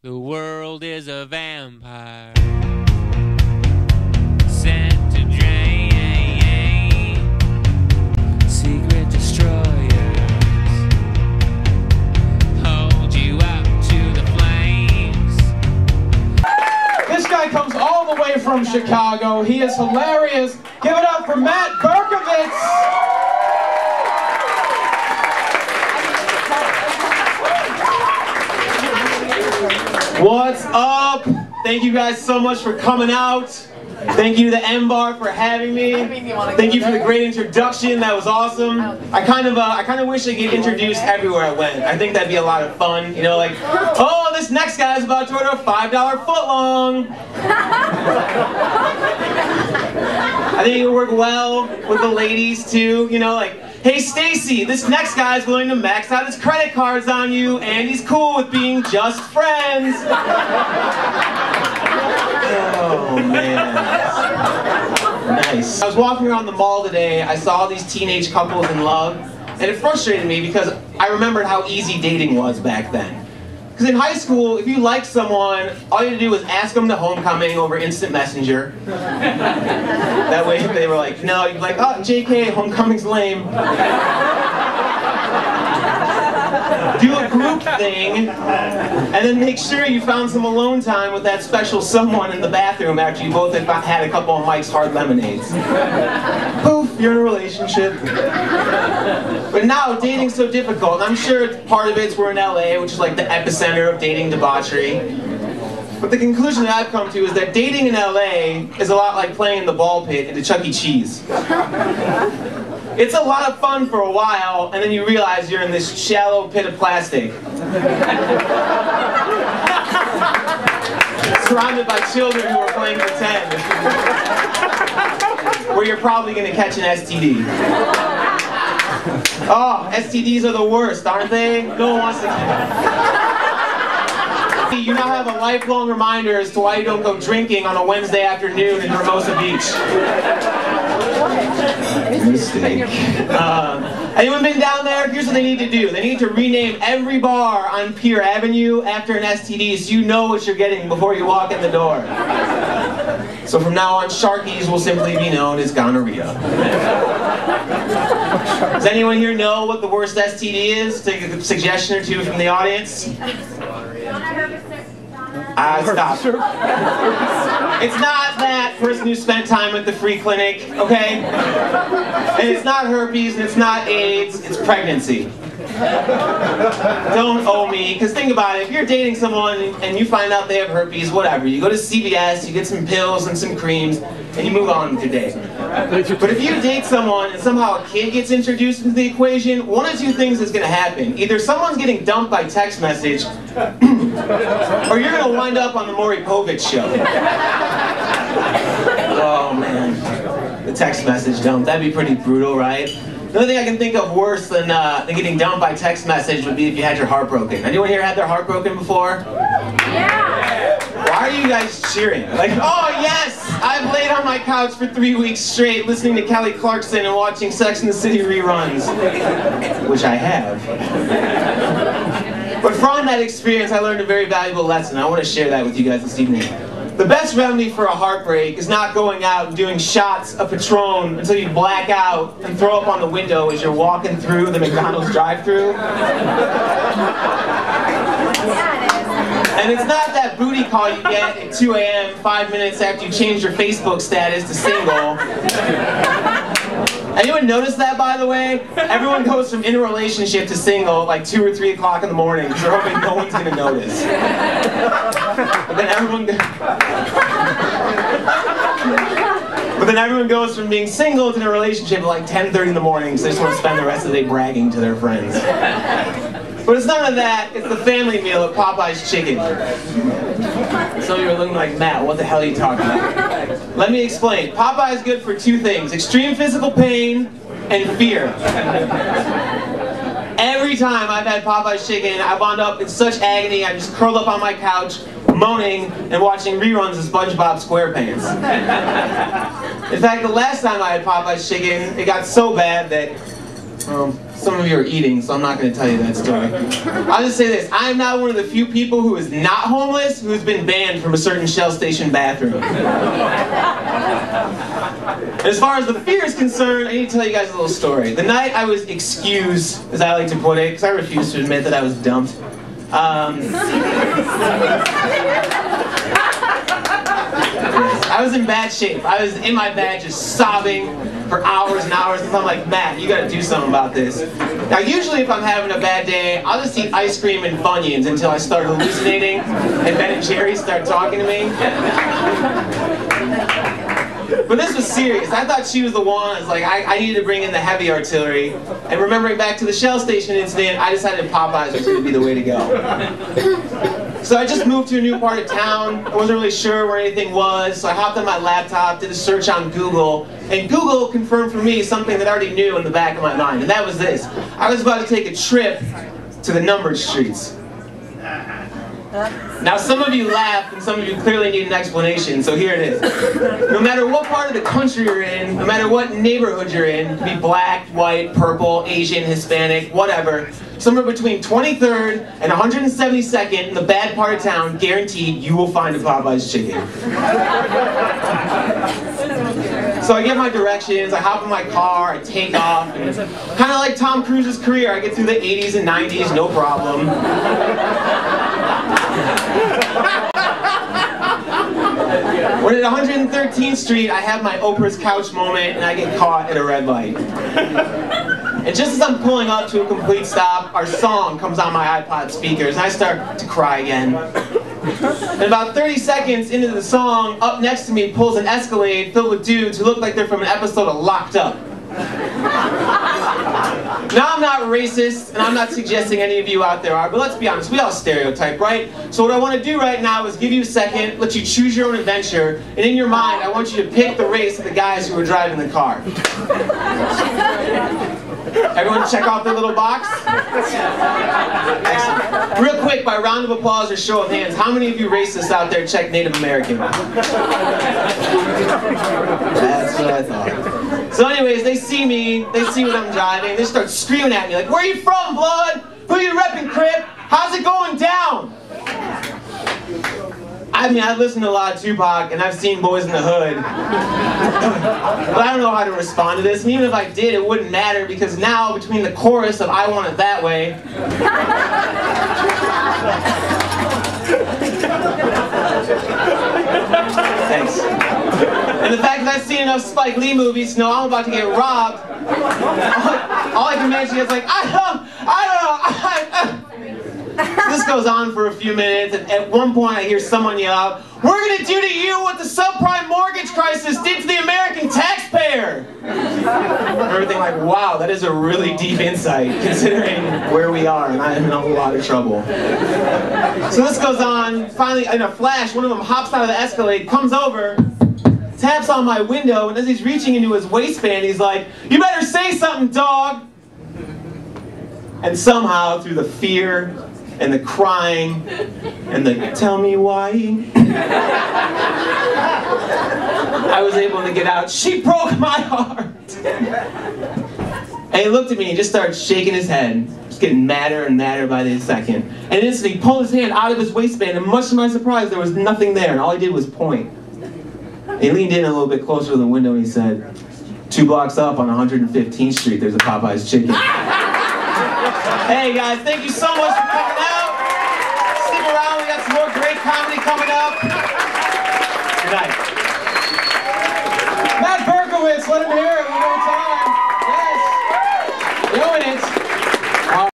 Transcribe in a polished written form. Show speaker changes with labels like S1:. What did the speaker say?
S1: The world is a vampire sent to drain. Secret destroyers hold you up to the flames.
S2: This guy comes all the way from Chicago. He is hilarious. Give it up for Matt Bercovitz. What's up? Thank you guys so much for coming out. Thank you to the M-Bar for having me. Thank you for the great introduction. That was awesome. I kind of wish I could get introduced everywhere I went. I think that'd be a lot of fun. You know, like, oh, this next guy's about to order a $5 footlong. I think it would work well with the ladies too. You know, like, hey Stacy, this next guy's willing to max out his credit cards on you, and he's cool with being just friends. Oh man. Nice. I was walking around the mall today, I saw these teenage couples in love, and it frustrated me because I remembered how easy dating was back then. Because in high school, if you liked someone, all you had to do was ask them to homecoming over instant messenger. That way if they were like, no, you'd be like, oh, JK, homecoming's lame. Do a group thing, and then make sure you found some alone time with that special someone in the bathroom after you both had a couple of Mike's Hard Lemonades. Poof, you're in a relationship. But now, dating's so difficult, and I'm sure part of it's we're in LA, which is like the epicenter of dating debauchery. But the conclusion that I've come to is that dating in LA is a lot like playing in the ball pit at a Chuck E. Cheese. It's a lot of fun for a while, and then you realize you're in this shallow pit of plastic. Surrounded by children who are playing pretend. Where you're probably going to catch an STD. Oh, STDs are the worst, aren't they? No one wants to... You now have a lifelong reminder as to why you don't go drinking on a Wednesday afternoon in Hermosa Beach. Mistake. Anyone been down there? Here's what they need to do. They need to rename every bar on Pier Avenue after an STD so you know what you're getting before you walk in the door. So from now on, Sharkies will simply be known as gonorrhea. Does anyone here know what the worst STD is? Take a suggestion or two from the audience. Stop. It's not that person who spent time at the free clinic, okay? And it's not herpes, and it's not AIDS, it's pregnancy. Don't owe me, because think about it, if you're dating someone and you find out they have herpes, whatever, you go to CVS, you get some pills and some creams, and you move on with your day. But if you date someone and somehow a kid gets introduced into the equation, one of two things is going to happen. Either someone's getting dumped by text message, or you're going to wind up on the Bercovitz show. Oh man, the text message dump, that'd be pretty brutal, right? The only thing I can think of worse than getting dumped by text message would be if you had your heart broken. Anyone here had their heart broken before? Yeah! Why are you guys cheering? Like, oh yes! I've laid on my couch for 3 weeks straight listening to Kelly Clarkson and watching Sex and the City reruns. Which I have. But from that experience, I learned a very valuable lesson. I want to share that with you guys this evening. The best remedy for a heartbreak is not going out and doing shots of Patron until you black out and throw up on the window as you're walking through the McDonald's drive-thru. And it's not that booty call you get at 2 a.m. 5 minutes after you change your Facebook status to single. Anyone notice that, by the way? Everyone goes from in a relationship to single at like 2 or 3 o'clock in the morning because they're hoping no one's going to notice. But then everyone goes from being single to in a relationship at like 10:30 in the morning because they just want to spend the rest of the day bragging to their friends. But it's none of that, it's the family meal at Popeye's Chicken. Some of you are looking like, Matt, what the hell are you talking about? Let me explain. Popeye is good for two things: extreme physical pain and fear. Every time I've had Popeye's Chicken, I wound up in such agony, I just curled up on my couch, moaning and watching reruns of SpongeBob SquarePants. In fact, the last time I had Popeye's Chicken, it got so bad that some of you are eating, so I'm not going to tell you that story. I'll just say this. I am now one of the few people who is not homeless who's been banned from a certain Shell station bathroom. As far as the fear is concerned, I need to tell you guys a little story. The night I was excused, as I like to put it, because I refuse to admit that I was dumped. I was in bad shape. I was in my bed just sobbing for hours and hours, and I'm like, Matt, you gotta do something about this. Now usually if I'm having a bad day, I'll just eat ice cream and Funyuns until I start hallucinating and Ben and Jerry start talking to me. But this was serious. I thought she was the one. It's like I needed to bring in the heavy artillery. And remembering back to the Shell station incident, I decided Popeyes was going to be the way to go. So I just moved to a new part of town. I wasn't really sure where anything was, so I hopped on my laptop, did a search on Google, and Google confirmed for me something that I already knew in the back of my mind, and that was this. I was about to take a trip to the numbered streets. Now some of you laugh and some of you clearly need an explanation, so here it is. No matter what part of the country you're in, no matter what neighborhood you're in, it could be black, white, purple, Asian, Hispanic, whatever, somewhere between 23rd and 172nd in the bad part of town, guaranteed you will find a Popeyes chicken. So I get my directions, I hop in my car, I take off, and kind of like Tom Cruise's career, I get through the 80s and 90s, no problem. When at 113th Street, I have my Oprah's couch moment and I get caught at a red light. And just as I'm pulling up to a complete stop, our song comes on my iPod speakers and I start to cry again. And about 30 seconds into the song, up next to me pulls an Escalade filled with dudes who look like they're from an episode of Locked Up. Now I'm not racist, and I'm not suggesting any of you out there are, but let's be honest, we all stereotype, right? So what I want to do right now is give you a second, let you choose your own adventure, and in your mind, I want you to pick the race of the guys who were driving the car. Everyone check off their little box? Excellent. Real quick, by round of applause or show of hands, how many of you racists out there check Native American? That's what I thought. So anyways, they see me, they see what I'm driving, they start screaming at me like, where are you from, blood? Who you repping, Crip? How's it going down? I mean, I've listened to a lot of Tupac, and I've seen Boys in the Hood. But I don't know how to respond to this, and even if I did, it wouldn't matter, because now, between the chorus of I Want It That Way, thanks. And the fact that I've seen enough Spike Lee movies to know I'm about to get robbed, all I can imagine is like, I don't know. This goes on for a few minutes, and at one point I hear someone yell out, we're going to do to you what the subprime mortgage crisis did to the American taxpayer! Everything like, wow, that is a really deep insight, considering where we are, and I am in a lot of trouble. So this goes on, finally, in a flash, one of them hops out of the Escalade, comes over, taps on my window, and as he's reaching into his waistband, he's like, you better say something, dog! And somehow, through the fear, and the crying, and the tell me why, I was able to get out, she broke my heart! And he looked at me and just started shaking his head, just getting madder and madder by the second. And instantly he pulled his hand out of his waistband, and much to my surprise, there was nothing there, and all he did was point. And he leaned in a little bit closer to the window and he said, 2 blocks up on 115th Street, there's a Popeyes chicken. Hey guys, thank you so much for coming out.